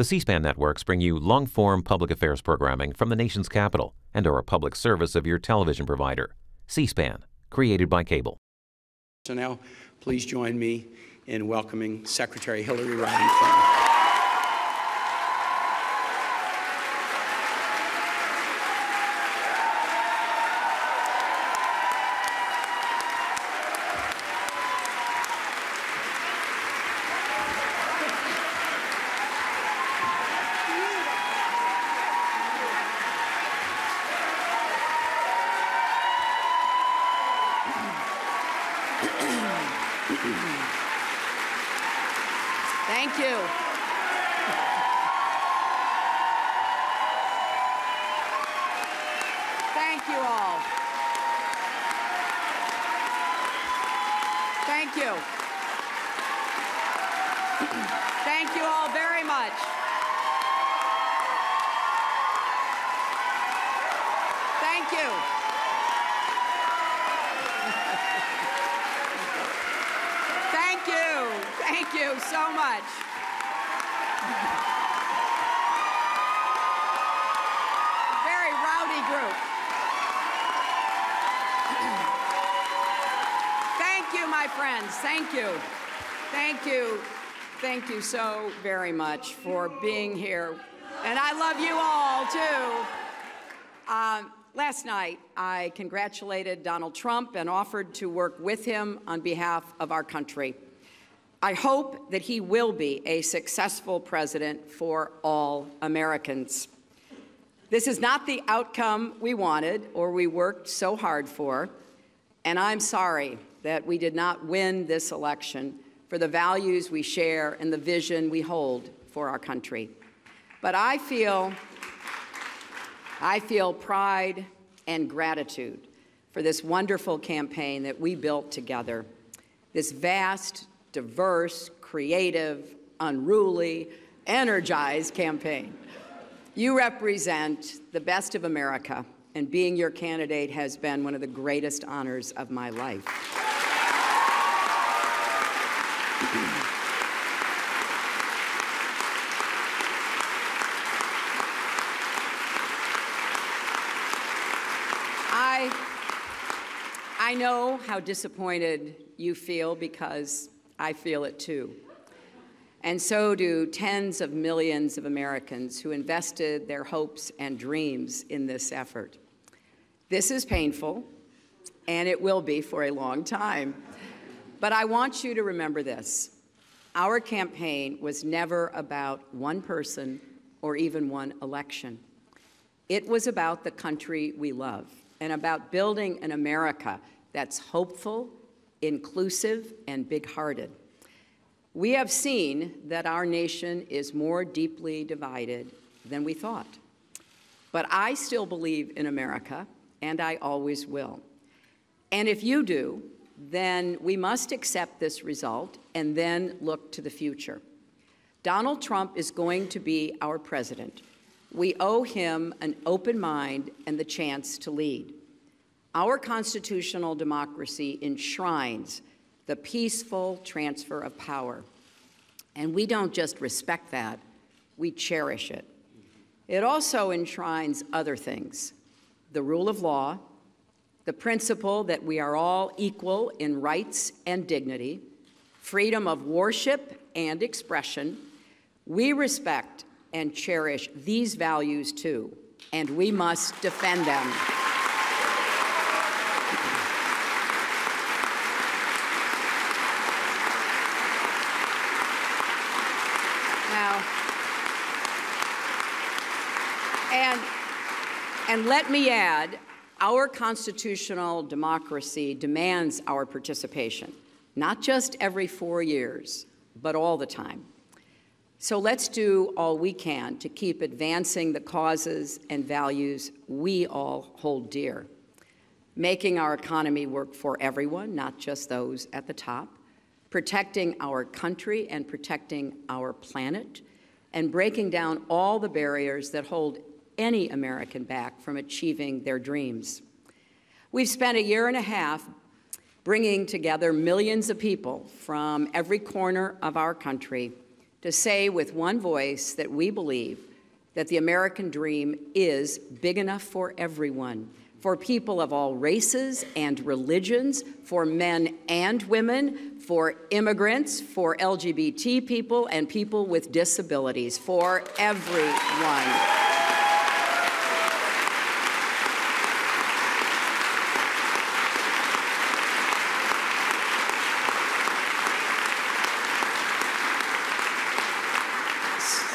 The C-SPAN networks bring you long-form public affairs programming from the nation's capital and are a public service of your television provider. C-SPAN, created by cable. So now, please join me in welcoming Secretary Hillary Rodham. Thank you. Thank you all. Thank you. Thank you all very much. Thank you. Thank you. Thank you so much. Very rowdy group. Thank you, my friends. Thank you. Thank you. Thank you so very much for being here. And I love you all, too. Last night, I congratulated Donald Trump and offered to work with him on behalf of our country. I hope that he will be a successful president for all Americans. This is not the outcome we wanted or we worked so hard for, and I'm sorry that we did not win this election for the values we share and the vision we hold for our country. But I feel pride and gratitude for this wonderful campaign that we built together, this vast, diverse, creative, unruly, energized campaign. You represent the best of America, and being your candidate has been one of the greatest honors of my life. I know how disappointed you feel because I feel it too. And so do tens of millions of Americans who invested their hopes and dreams in this effort. This is painful, and it will be for a long time. But I want you to remember this. Our campaign was never about one person or even one election. It was about the country we love and about building an America that's hopeful, inclusive, and big-hearted. We have seen that our nation is more deeply divided than we thought. But I still believe in America, and I always will. And if you do, then we must accept this result and then look to the future. Donald Trump is going to be our president. We owe him an open mind and the chance to lead. Our constitutional democracy enshrines the peaceful transfer of power. And we don't just respect that, we cherish it. It also enshrines other things: the rule of law, the principle that we are all equal in rights and dignity, freedom of worship and expression. We respect and cherish these values too, and we must defend them. And let me add, our constitutional democracy demands our participation, not just every 4 years, but all the time. So let's do all we can to keep advancing the causes and values we all hold dear, making our economy work for everyone, not just those at the top, protecting our country and protecting our planet, and breaking down all the barriers that hold any American back from achieving their dreams. We've spent a year and a half bringing together millions of people from every corner of our country to say with one voice that we believe that the American dream is big enough for everyone, for people of all races and religions, for men and women, for immigrants, for LGBT people, and people with disabilities, for everyone.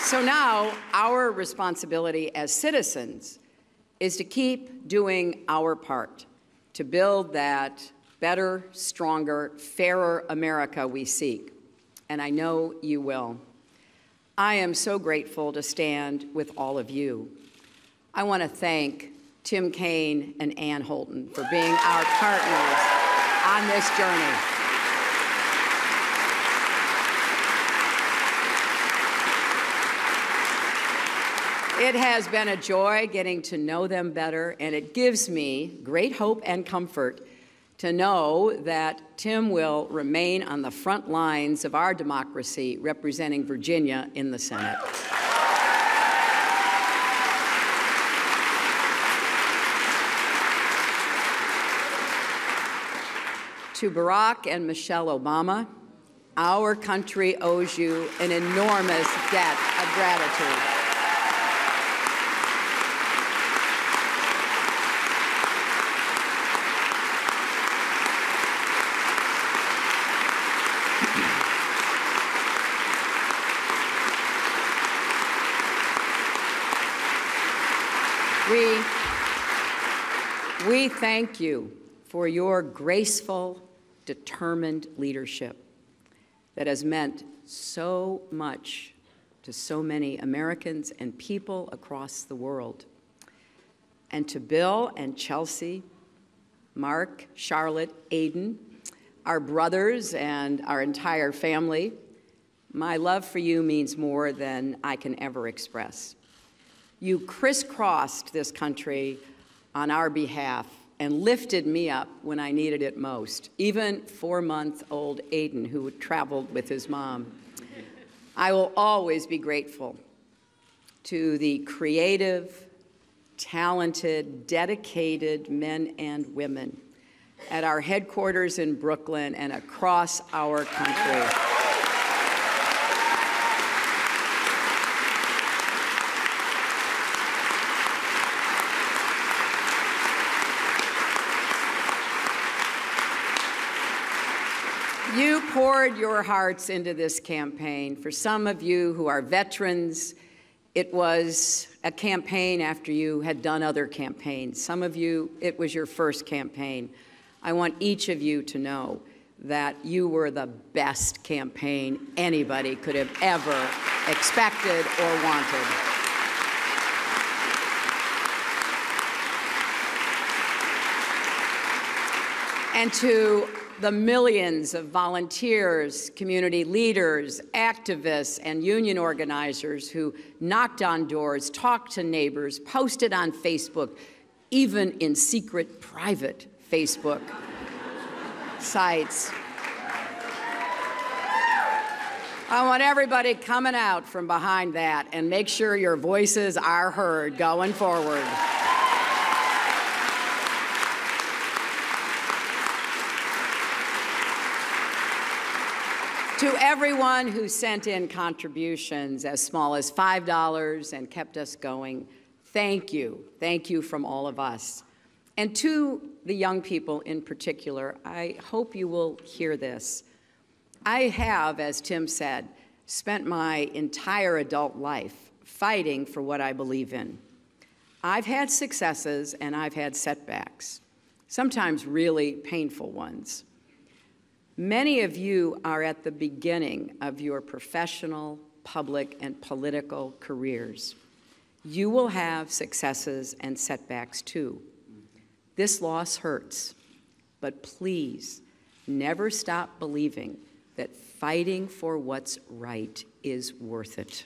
So now our responsibility as citizens is to keep doing our part to build that better, stronger, fairer America we seek. And I know you will. I am so grateful to stand with all of you. I want to thank Tim Kaine and Ann Holton for being our partners on this journey. It has been a joy getting to know them better, and it gives me great hope and comfort to know that Tim will remain on the front lines of our democracy, representing Virginia in the Senate. To Barack and Michelle Obama, our country owes you an enormous debt of gratitude. We thank you for your graceful, determined leadership that has meant so much to so many Americans and people across the world. And to Bill and Chelsea, Mark, Charlotte, Aiden, our brothers and our entire family, my love for you means more than I can ever express. You crisscrossed this country on our behalf and lifted me up when I needed it most, even 4-month-old Aiden, who traveled with his mom. I will always be grateful to the creative, talented, dedicated men and women at our headquarters in Brooklyn and across our country. You poured your hearts into this campaign. For some of you who are veterans, it was a campaign after you had done other campaigns. Some of you, it was your first campaign. I want each of you to know that you were the best campaign anybody could have ever expected or wanted. And to the millions of volunteers, community leaders, activists, and union organizers who knocked on doors, talked to neighbors, posted on Facebook, even in secret, private Facebook sites. I want everybody coming out from behind that and make sure your voices are heard going forward. To everyone who sent in contributions as small as $5 and kept us going, thank you. Thank you from all of us. And to the young people in particular, I hope you will hear this. I have, as Tim said, spent my entire adult life fighting for what I believe in. I've had successes and I've had setbacks, sometimes really painful ones. Many of you are at the beginning of your professional, public, and political careers. You will have successes and setbacks too. This loss hurts, but please never stop believing that fighting for what's right is worth it.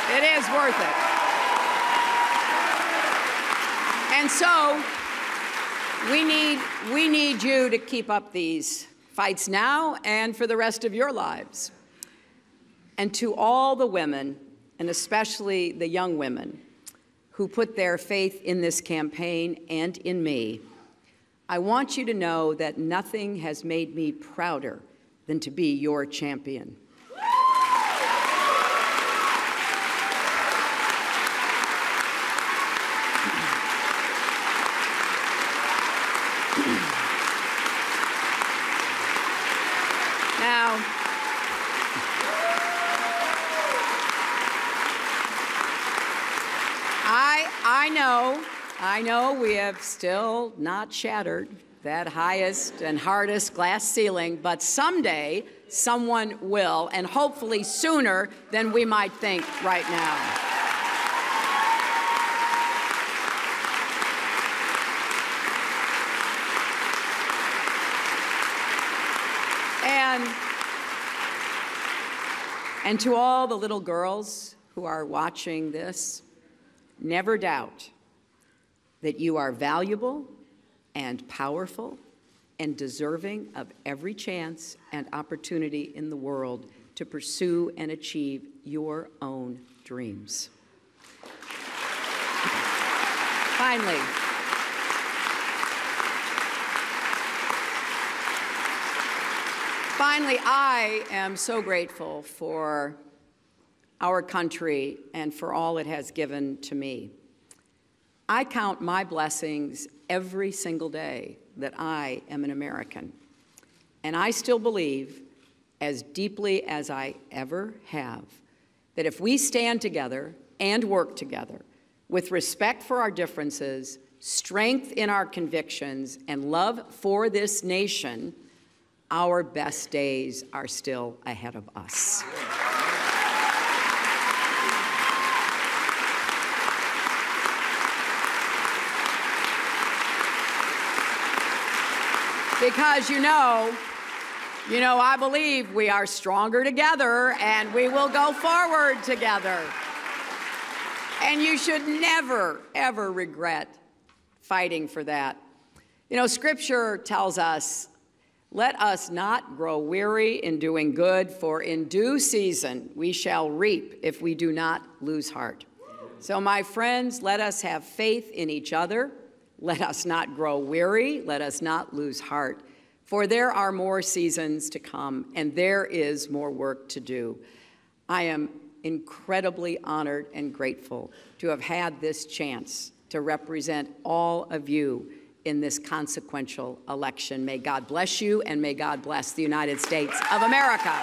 It is worth it. And so we need you to keep up these fights now and for the rest of your lives. And to all the women, and especially the young women, who put their faith in this campaign and in me, I want you to know that nothing has made me prouder than to be your champion. Now, I know we have still not shattered that highest and hardest glass ceiling, but someday someone will, and hopefully sooner than we might think right now. And to all the little girls who are watching this, never doubt that you are valuable and powerful and deserving of every chance and opportunity in the world to pursue and achieve your own dreams. Finally, I am so grateful for our country and for all it has given to me. I count my blessings every single day that I am an American. And I still believe, as deeply as I ever have, that if we stand together and work together with respect for our differences, strength in our convictions, and love for this nation, our best days are still ahead of us. Because you know, I believe we are stronger together and we will go forward together. And you should never, ever regret fighting for that. Scripture tells us, let us not grow weary in doing good, for in due season we shall reap if we do not lose heart. So my friends, let us have faith in each other. Let us not grow weary. Let us not lose heart. For there are more seasons to come, and there is more work to do. I am incredibly honored and grateful to have had this chance to represent all of you in this consequential election. May God bless you, and may God bless the United States of America.